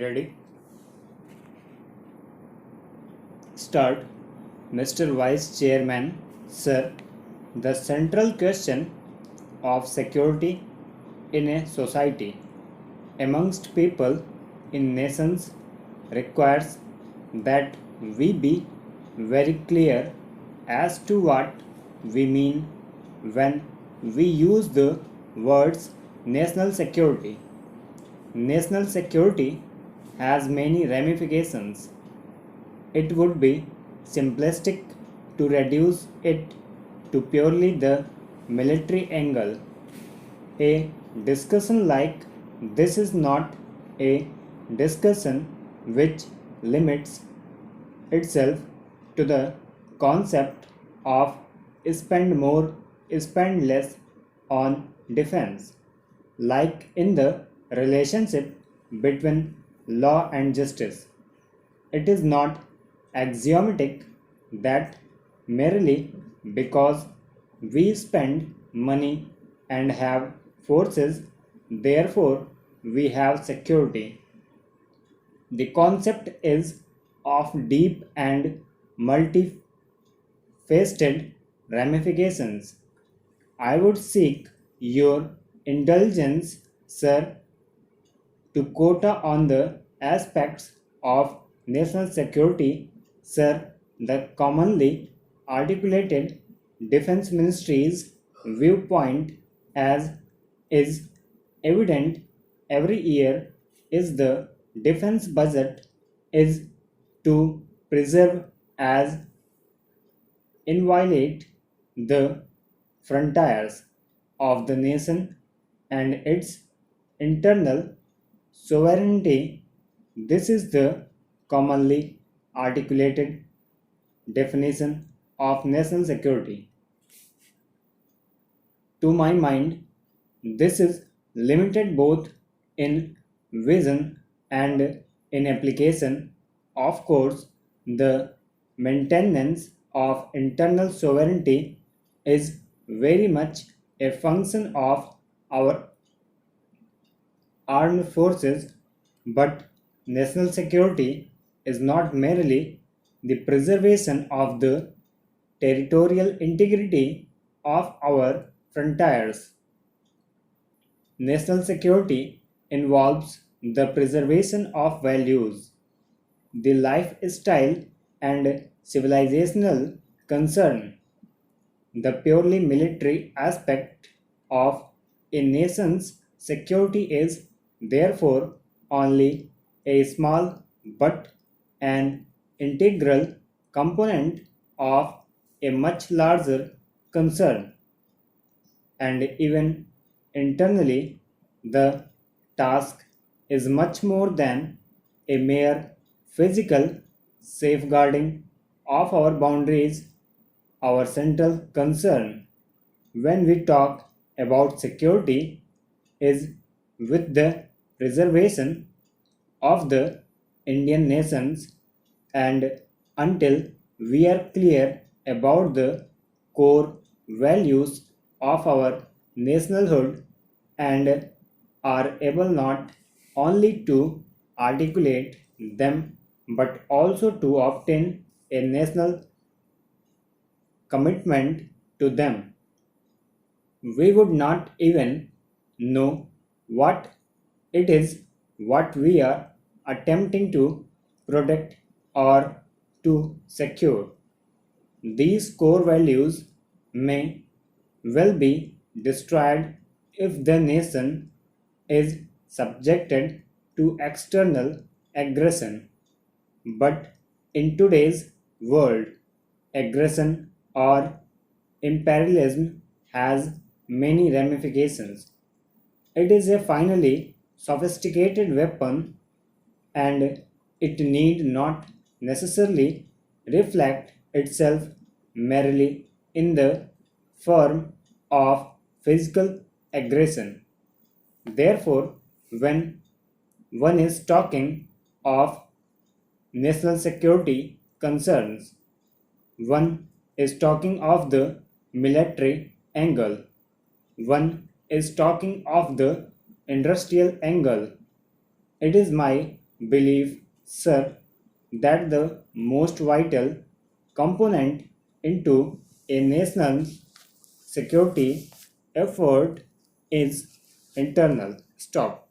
Ready? Start. Mr. Vice Chairman, Sir, the central question of security in a society amongst people in nations requires that we be very clear as to what we mean when we use the words national security. National security has many ramifications. It would be simplistic to reduce it to purely the military angle. A discussion like this is not a discussion which limits itself to the concept of spend more, spend less on defense, like in the relationship between law and justice. It is not axiomatic that merely because we spend money and have forces, therefore we have security. The concept is of deep and multifaceted ramifications. I would seek your indulgence, sir, to quota on the aspects of national security, sir, the commonly articulated Defense Ministry's viewpoint, as is evident every year, is the defense budget is to preserve as inviolate the frontiers of the nation and its internal sovereignty. This is the commonly articulated definition of national security. To my mind, this is limited both in vision and in application. Of course, the maintenance of internal sovereignty is very much a function of our armed forces, but national security is not merely the preservation of the territorial integrity of our frontiers. National security involves the preservation of values, the lifestyle and civilizational concern. The purely military aspect of a nation's security is therefore only a small but an integral component of a much larger concern, and even internally, the task is much more than a mere physical safeguarding of our boundaries. Our central concern when we talk about security is with the preservation of the Indian nations, and until we are clear about the core values of our nationalhood and are able not only to articulate them but also to obtain a national commitment to them, we would not even know what it is what we are attempting to protect or to secure. These core values may well be destroyed if the nation is subjected to external aggression. But in today's world, aggression or imperialism has many ramifications. It is a finely sophisticated weapon, and it need not necessarily reflect itself merely in the form of physical aggression. Therefore, when one is talking of national security concerns, one is talking of the military angle, one is talking of the industrial angle. It is my believe, sir, that the most vital component into a nation's security effort is internal. Stop.